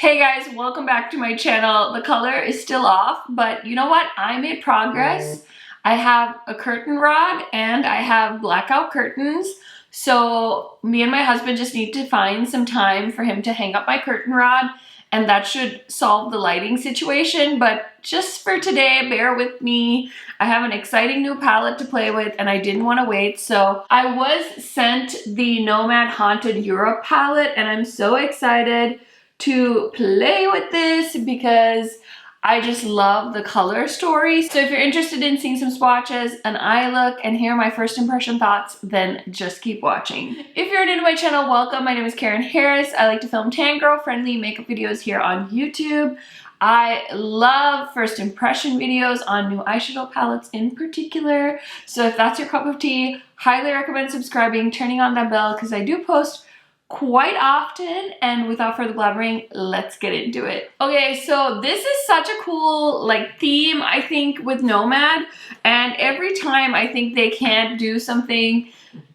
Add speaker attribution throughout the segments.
Speaker 1: Hey guys, welcome back to my channel. The color is still off, but you know what? I made progress. I have a curtain rod and I have blackout curtains. So me and my husband just need to find some time for him to hang up my curtain rod, and that should solve the lighting situation. But just for today, bear with me. I have an exciting new palette to play with and I didn't want to wait. So I was sent the Nomad Haunted Europe palette and I'm so excited to play with this because I just love the color story. So if you're interested in seeing some swatches, an eye look, and hear my first impression thoughts, then just keep watching. If you're new to my channel, welcome. My name is Karen Harris. I like to film tan girl friendly makeup videos here on YouTube. I love first impression videos on new eyeshadow palettes in particular. So if that's your cup of tea, highly recommend subscribing, turning on that bell, because I do post quite often. And without further blabbering, let's get into it. Okay, so this is such a cool theme, I think, with Nomad, and every time I think they can do something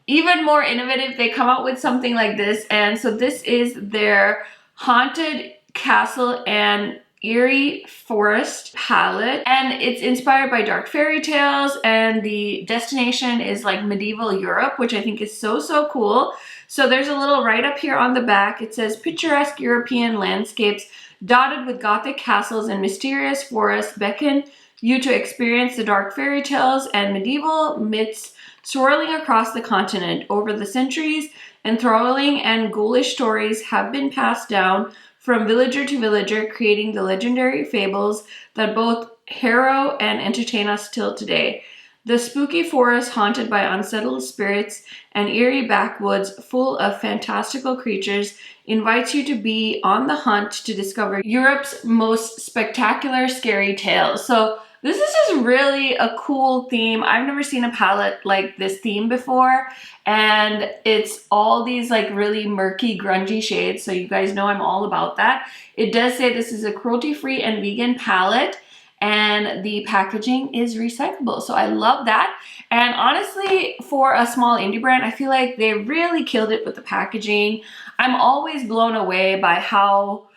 Speaker 1: even more innovative, they come out with something like this. And so this is their Haunted Castle and Eerie Forest palette, and it's inspired by dark fairy tales, and the destination is like medieval Europe, which I think is so cool. So there's a little write-up here on the back. It says picturesque European landscapes dotted with gothic castles and mysterious forests beckon you to experience the dark fairy tales and medieval myths swirling across the continent. Over the centuries, enthralling and ghoulish stories have been passed down from villager to villager, creating the legendary fables that both harrow and entertain us till today. The spooky forest haunted by unsettled spirits and eerie backwoods full of fantastical creatures invites you to be on the hunt to discover Europe's most spectacular scary tales. So this is just really a cool theme. I've never seen a palette like this theme before, and it's all these really murky, grungy shades, so you guys know I'm all about that. It does say this is a cruelty-free and vegan palette, and the packaging is recyclable, so I love that. And honestly, for a small indie brand, I feel like they really killed it with the packaging. I'm always blown away by how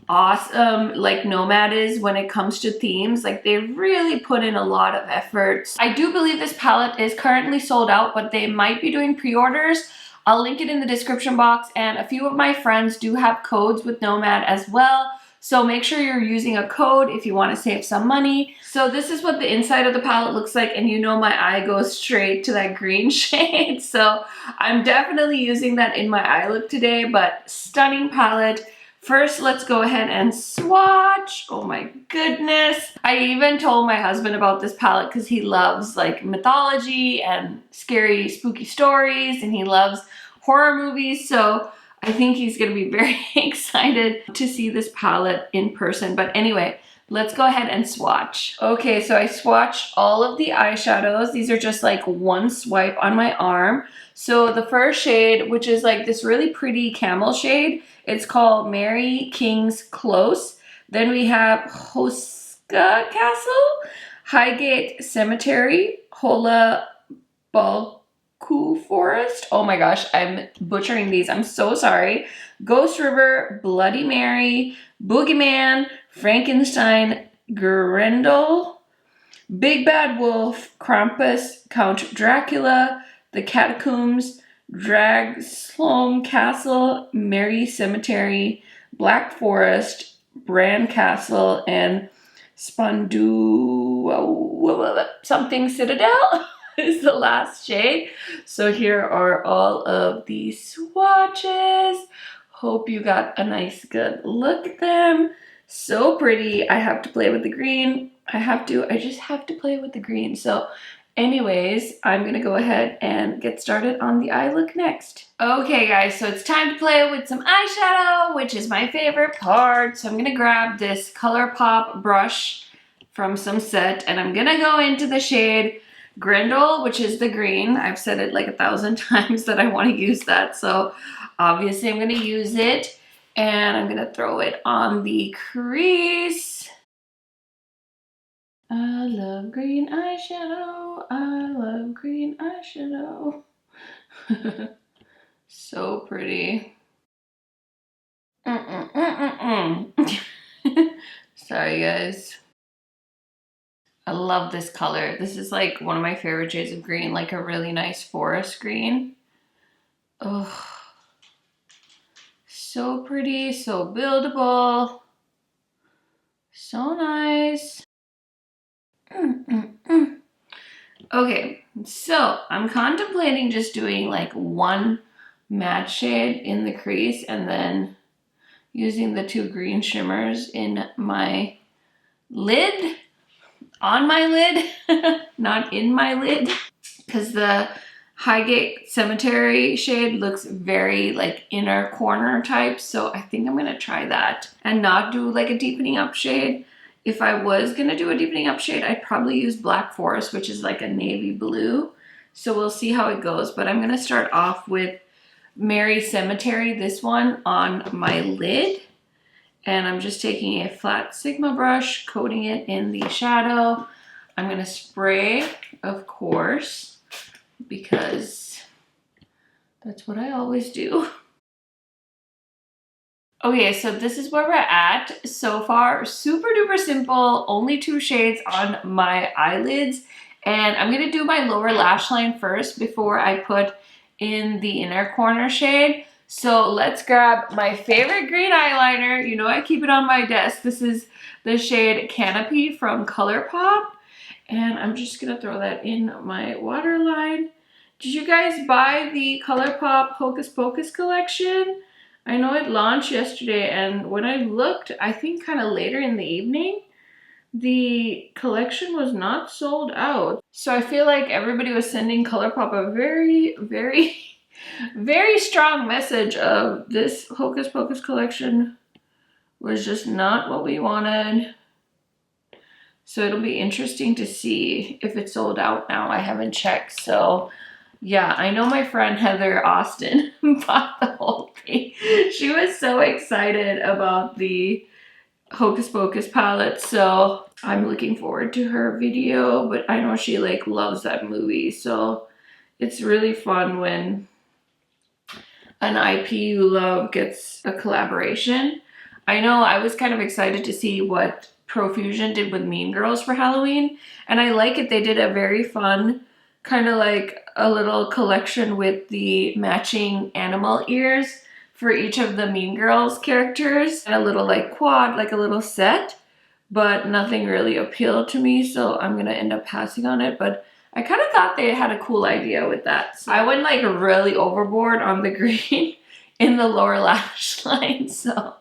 Speaker 1: awesome Nomad is when it comes to themes. They really put in a lot of efforts. I do believe this palette is currently sold out, but they might be doing pre-orders. I'll link it in the description box, and a few of my friends do have codes with Nomad as well. So make sure you're using a code if you want to save some money. So this is what the inside of the palette looks like, and you know my eye goes straight to that green shade. So I'm definitely using that in my eye look today, but stunning palette. First, let's go ahead and swatch. Oh my goodness. I even told my husband about this palette because he loves mythology and scary, spooky stories, and he loves horror movies. So I think he's gonna be very excited to see this palette in person. But anyway, let's go ahead and swatch. Okay, so I swatched all of the eyeshadows. These are just one swipe on my arm. So the first shade, which is this really pretty camel shade, it's called Mary King's Close. Then we have Hoska Castle, Highgate Cemetery, Hola Balku Forest. Oh my gosh, I'm butchering these. I'm so sorry. Ghost River, Bloody Mary, Boogeyman, Frankenstein, Grendel, Big Bad Wolf, Krampus, Count Dracula, The Catacombs, Dragslom Castle, Mary Cemetery, Black Forest, Bran Castle, and something Citadel is the last shade. So here are all of the swatches. Hope you got a nice good look at them. So pretty. I have to play with the green. I just have to play with the green. So anyways, I'm gonna go ahead and get started on the eye look next. Okay guys, so it's time to play with some eyeshadow, which is my favorite part. So I'm gonna grab this ColourPop brush from some set, and I'm gonna go into the shade Grendel, which is the green. I've said it 1,000 times that I want to use that, so obviously I'm gonna use it, and I'm gonna throw it on the crease. I love green eyeshadow. I love green eyeshadow. So pretty. Sorry guys. I love this color. This is like one of my favorite shades of green, like a really nice forest green. Oh, so pretty, so buildable, so nice. Okay, so I'm contemplating just doing like one matte shade in the crease and then using the two green shimmers in my lid, on my lid, not in my lid, because the Highgate Cemetery shade looks very like inner corner type, so I think I'm gonna try that and not do like a deepening up shade. If I was gonna do a deepening up shade, I'd probably use Black Forest, which is like a navy blue. So we'll see how it goes, but I'm gonna start off with Mary Cemetery, this one, on my lid. And I'm just taking a flat Sigma brush, coating it in the shadow. I'm gonna spray, of course, because that's what I always do. Okay, so this is where we're at so far. Super duper simple, only two shades on my eyelids. And I'm gonna do my lower lash line first before I put in the inner corner shade. So let's grab my favorite green eyeliner. You know I keep it on my desk. This is the shade Canopy from ColourPop. And I'm just gonna throw that in my waterline. Did you guys buy the ColourPop Hocus Pocus collection? I know it launched yesterday, and when I looked, I think kind of later in the evening, the collection was not sold out. So I feel like everybody was sending ColourPop a very, very, very strong message of this Hocus Pocus collection was just not what we wanted. So it'll be interesting to see if it's sold out now. I haven't checked. So yeah, I know my friend Heather Austin bought the whole thing. She was so excited about the Hocus Pocus palette. So I'm looking forward to her video, but I know she like loves that movie. So it's really fun when an IP you love gets a collaboration. I know I was kind of excited to see what Profusion did with Mean Girls for Halloween, and I like it. They did a very fun kind of like a little collection with the matching animal ears for each of the Mean Girls characters, and a little like quad, like a little set, but nothing really appealed to me, so I'm gonna end up passing on it. But I kind of thought they had a cool idea with that. So I went like really overboard on the green in the lower lash line, so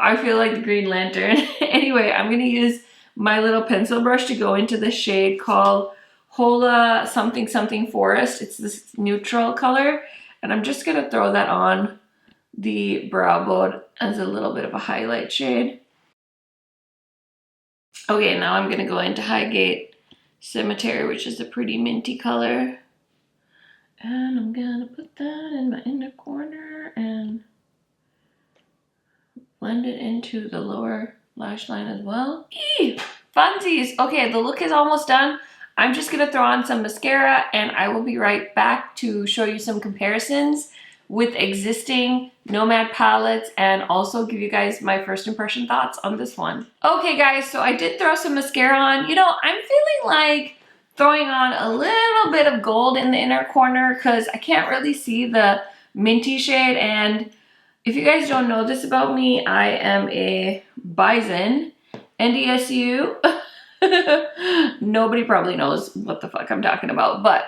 Speaker 1: I feel like the Green Lantern. Anyway, I'm gonna use my little pencil brush to go into the shade called Hola something something Forest. It's this neutral color, and I'm just gonna throw that on the brow bone as a little bit of a highlight shade. Okay, now I'm gonna go into Highgate Cemetery, which is a pretty minty color. And I'm gonna put that in my inner corner and blend it into the lower lash line as well. Eee! Funsies! Okay, the look is almost done. I'm just gonna throw on some mascara and I will be right back to show you some comparisons with existing Nomad palettes and also give you guys my first impression thoughts on this one. Okay guys, so I did throw some mascara on. You know, I'm feeling like throwing on a little bit of gold in the inner corner because I can't really see the minty shade. And if you guys don't know this about me, I am a Bison, NDSU. Nobody probably knows what the fuck I'm talking about, but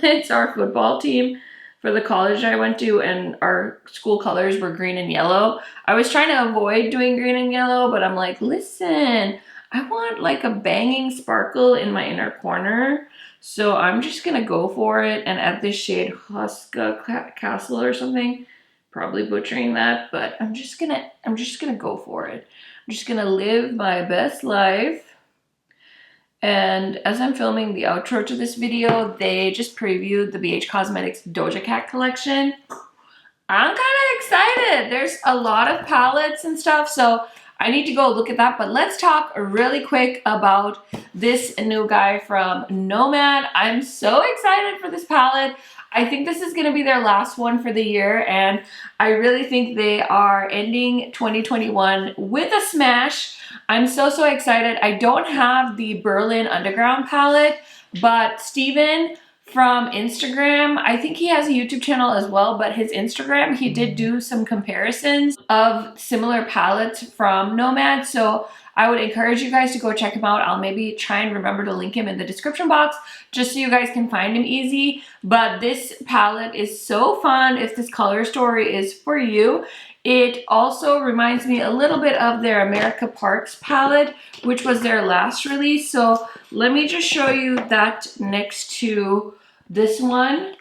Speaker 1: it's our football team for the college I went to, and our school colors were green and yellow. I was trying to avoid doing green and yellow, but I'm like, listen, I want like a banging sparkle in my inner corner. So I'm just gonna go for it and add this shade Huska Castle or something. Probably butchering that, but I'm just gonna go for it. I'm just gonna live my best life. And as I'm filming the outro to this video, they just previewed the BH Cosmetics Doja Cat collection. I'm kind of excited. There's a lot of palettes and stuff, so I need to go look at that. But let's talk really quick about this new guy from Nomad. I'm so excited for this palette. I think this is going to be their last one for the year, and I really think they are ending 2021 with a smash. I'm so excited. I don't have the Berlin Underground palette, but Steven from Instagram, I think he has a YouTube channel as well, but his Instagram, he did do some comparisons of similar palettes from Nomad, so I would encourage you guys to go check him out. I'll maybe try and remember to link him in the description box just so you guys can find him easy. But this palette is so fun if this color story is for you. It also reminds me a little bit of their America Parks palette, which was their last release. So let me just show you that next to this one.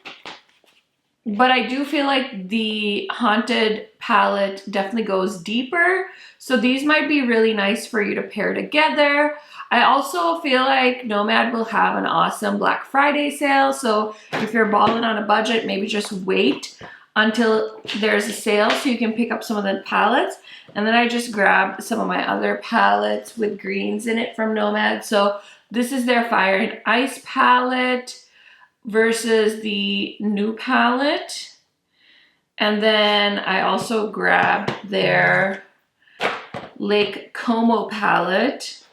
Speaker 1: But I do feel like the Haunted palette definitely goes deeper. So these might be really nice for you to pair together. I also feel like Nomad will have an awesome Black Friday sale. So if you're balling on a budget, maybe just wait until there's a sale so you can pick up some of the palettes. And then I just grabbed some of my other palettes with greens in it from Nomad. So this is their Fire and Ice palette versus the new palette. And then I also grabbed their Lake Como palette,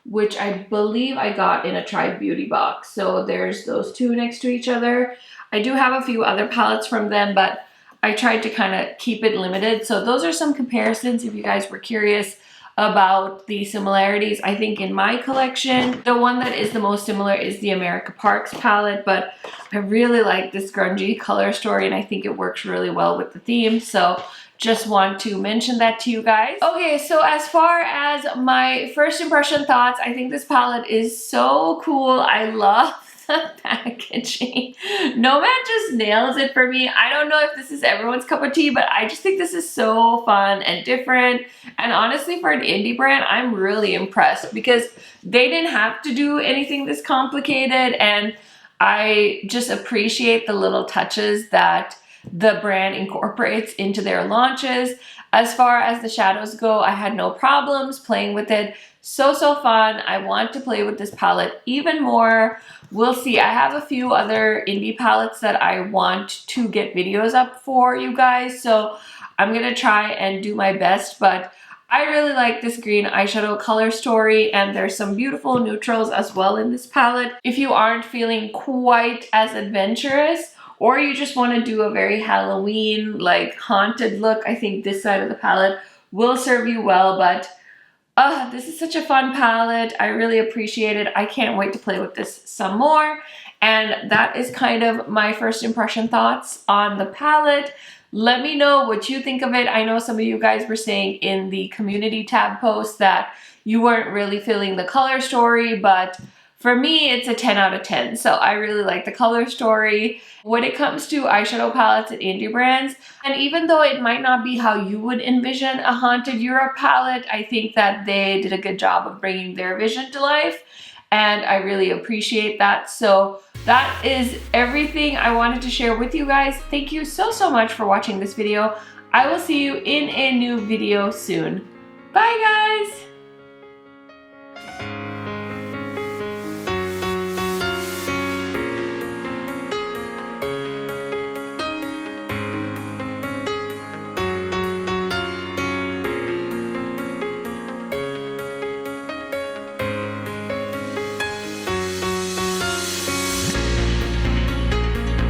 Speaker 1: which I believe I got in a Tribe Beauty box. So there's those two next to each other. I do have a few other palettes from them, but I tried to kind of keep it limited. So those are some comparisons if you guys were curious about the similarities. I think in my collection, the one that is the most similar is the America Parks palette, but I really like this grungy color story and I think it works really well with the theme. So just want to mention that to you guys. Okay, so as far as my first impression thoughts, I think this palette is so cool. I love the packaging. Nomad just nails it for me. I don't know if this is everyone's cup of tea, but I just think this is so fun and different. And honestly, for an indie brand, I'm really impressed because they didn't have to do anything this complicated. And I just appreciate the little touches that the brand incorporates into their launches. As far as the shadows go, I had no problems playing with it. So fun. I want to play with this palette even more. We'll see. I have a few other indie palettes that I want to get videos up for you guys. So I'm going to try and do my best. But I really like this green eyeshadow color story. And there's some beautiful neutrals as well in this palette. If you aren't feeling quite as adventurous, or you just want to do a very Halloween, like haunted look, I think this side of the palette will serve you well. But this is such a fun palette. I really appreciate it. I can't wait to play with this some more. And that is kind of my first impression thoughts on the palette. Let me know what you think of it. I know some of you guys were saying in the community tab post that you weren't really feeling the color story, but for me, it's a 10 out of 10. So I really like the color story. When it comes to eyeshadow palettes and indie brands, and even though it might not be how you would envision a Haunted Europe palette, I think that they did a good job of bringing their vision to life. And I really appreciate that. So that is everything I wanted to share with you guys. Thank you so much for watching this video. I will see you in a new video soon. Bye guys!